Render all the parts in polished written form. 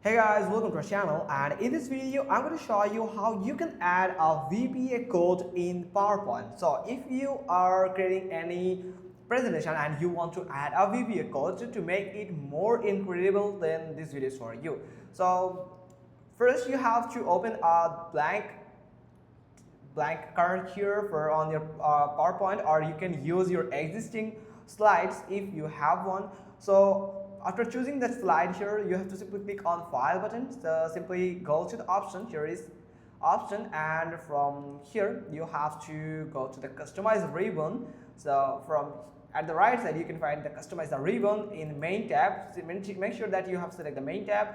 Hey guys, welcome to our channel, and in this video I'm going to show you how you can add a VBA code in PowerPoint. So if you are creating any presentation and you want to add a VBA code to make it more incredible, then this video is for you. So first you have to open a blank card here for on your PowerPoint, or you can use your existing slides if you have one. So after choosing that slide here, you have to simply click on file button. So simply go to the option. Here is option, and from here you have to go to the customize ribbon. So from at the right side you can find the customize the ribbon in main tab. So make sure that you have select the main tab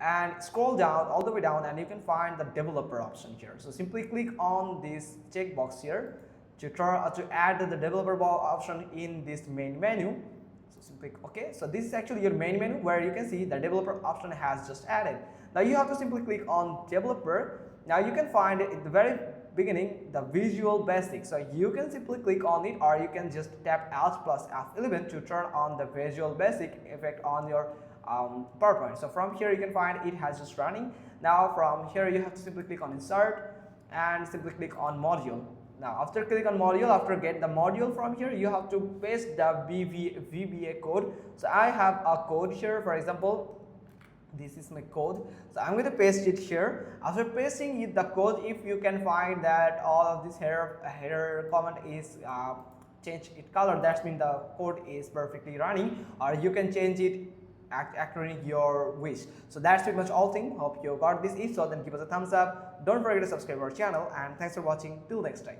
and scroll down all the way down, and you can find the developer option here. So simply click on this checkbox here to add the developer option in this main menu. So simply okay. So this is actually your main menu where you can see the developer option has just added. Now you have to simply click on developer. Now you can find it at the very beginning the visual basic. So you can simply click on it, or you can just tap Alt plus F11 to turn on the visual basic effect on your PowerPoint. So from here you can find it has just running. Now from here you have to simply click on insert and simply click on module. Now after click on module, after get the module from here, you have to paste the VBA code. So I have a code here, for example this is my code, so I'm going to paste it here. After pasting it, the code, if you can find that all of this header comment is change it color, that means the code is perfectly running, or you can change it according to your wish. So that's pretty much all thing. Hope you got this. If so, then give us a thumbs up. Don't forget to subscribe our channel, and thanks for watching. Till next time.